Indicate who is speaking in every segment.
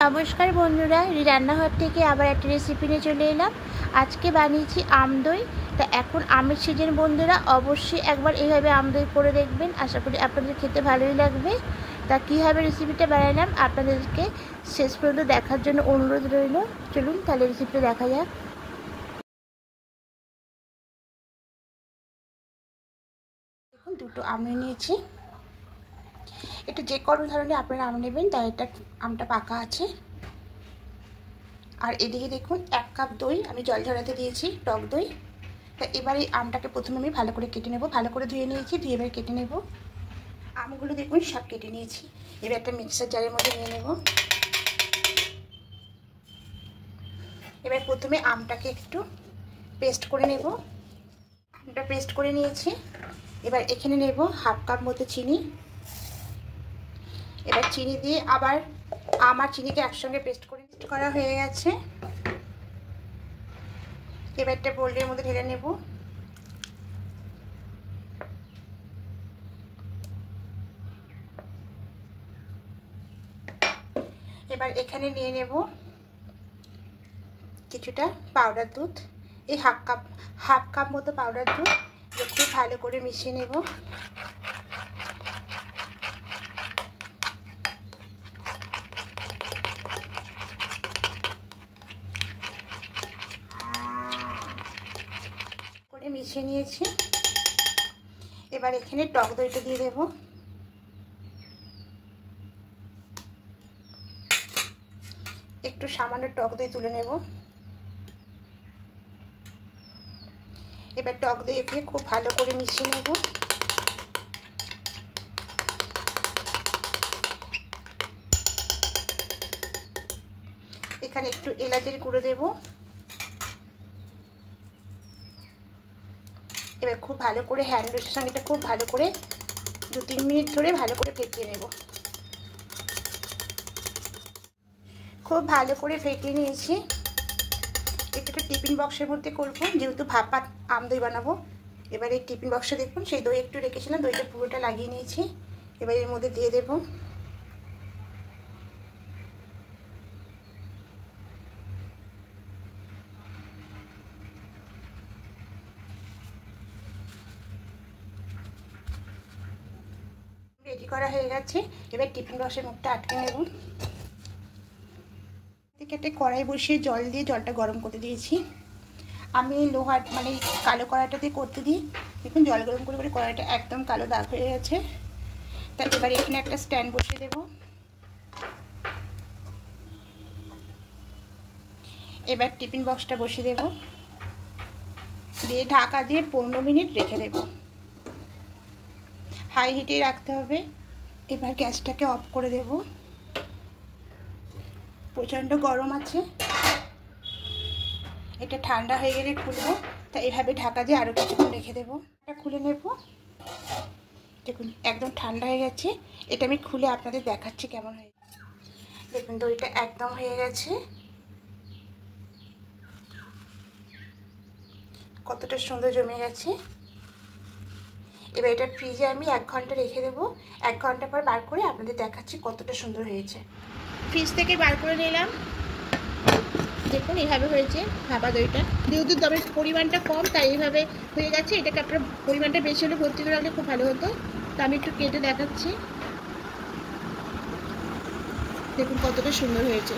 Speaker 1: নমস্কার বন্ধুরা, রান্নাঘর থেকে আবার একটা রেসিপি নিয়ে চলে এলাম। আজকে বানিয়েছি আম দই। তা এখন আমের সিজন বন্ধুরা, অবশ্যই একবার এইভাবে আম দই করে দেখবেন। আশা করি আপনাদের খেতে ভালোই লাগবে। তা কীভাবে রেসিপিটা বানালাম আপনাদেরকে শেষ পর্যন্ত দেখার জন্য অনুরোধ রইল। চলুন তাহলে রেসিপিটা দেখা যাক। দেখুন, দুটো আম নিয়েছি। এটা যে কোনো ধরনের আপনারা আম নেবেন, তাই এটা আমটা পাকা আছে। আর এদিকে দেখুন 1 কাপ দই আমি জল ঝরাতে দিয়েছি, টক দই। তা এবার এই আমটাকে প্রথমে আমি ভালো করে কেটে নেব। ভালো করে ধুয়ে নিয়েছি, ধুয়ে এবার কেটে নেব। আমগুলো দেখুন সব কেটে নিয়েছি। এবার একটা মিক্সার জারের মধ্যে নিয়ে নেব। এবার প্রথমে আমটাকে একটু পেস্ট করে নেব। আমটা পেস্ট করে নিয়েছি। এবার এখানে নেব 1/2 কাপ মতো চিনি। এবার চিনি দিয়ে আবার আম আর চিনিকে একসঙ্গে পেস্ট করা হয়ে গেছে। এবার একটা বোলের মধ্যে ঢেলে নেব। এবার এখানে নিয়ে নেব কিছুটা পাউডার দুধ। এই হাফ কাপ মতো পাউডার দুধ একটু ভালো করে মিশিয়ে নেব। করে মিশিয়ে নিয়েছি। এবার এখানে টক দইটা দিয়ে দেব। একটু সামান্য টক দই তুলে নেব। এবার টক দইকে খুব ভালো করে মিশিয়ে নেব। এখানে একটু এলাচের গুঁড়ো দেব। এবার খুব ভালো করে হ্যান্ড ওয়াশের সঙ্গে এটা খুব ভালো করে 2-3 মিনিট ধরে ভালো করে ফেটিয়ে নেব। খুব ভালো করে ফেটিয়ে নিয়েছি। এটা একটা টিফিন বক্সের মধ্যে করবো, যেহেতু ভাপা আম দই বানাবো। এবার এই টিফিন বক্সে দেখুন সেই দই একটু রেখেছিলাম, দইটা পুরোটা লাগিয়ে নিয়েছি। এবার এর মধ্যে দিয়ে দেব। রেডি করা হয়ে গেছে। এবার টিফিন বক্সের মুখটা আটকে নেব। একটা কড়াই বসিয়ে জল দিয়ে জলটা গরম করতে দিয়েছি। আমি লোহার মানে কালো কড়াইটা দিয়ে করতে দিই। দেখুন জল গরম করে করে কড়াইটা একদম কালো দাগ হয়ে গেছে। তার এবার এখানে একটা স্ট্যান্ড বসিয়ে দেব। এবার টিফিন বক্সটা বসিয়ে দেব, দিয়ে ঢাকা দিয়ে 15 মিনিট রেখে দেব। হাই হিটে রাখতে হবে। এবার গ্যাসটাকে অফ করে দেব। প্রচণ্ড গরম আছে, এটা ঠান্ডা হয়ে গেলে খুলবো। তা এভাবে ঢাকা দিয়ে আরও কিছুক্ষণ রেখে দেবো। এটা খুলে নেব। দেখুন একদম ঠান্ডা হয়ে গেছে। এটা আমি খুলে আপনাদের দেখাচ্ছি কেমন হয়ে। দেখুন দইটা একদম হয়ে গেছে, কতটা সুন্দর জমে গেছে। এবার এটা ফ্রিজে আমি 1 ঘন্টা রেখে দেবো। 1 ঘন্টা পর বার করে আপনাদের দেখাচ্ছি কতটা সুন্দর হয়েছে। ফ্রিজ থেকে বার করে নিলাম। দেখুন এইভাবে হয়েছে ভাপা দইটা। যেহেতু দমের পরিমাণটা কম তাই এইভাবে হয়ে গেছে। এটাকে আপনার পরিমাণটা বেশি হলে ভর্তি করে রাখলে খুব ভালো হতো। তো আমি একটু কেটে দেখাচ্ছি। দেখুন কতটা সুন্দর হয়েছে।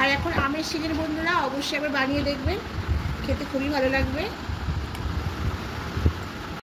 Speaker 1: আর এখন আমের সিজন বন্ধুরা, অবশ্যই আবার বানিয়ে দেখবেন, খেতে খুবই ভালো লাগবে।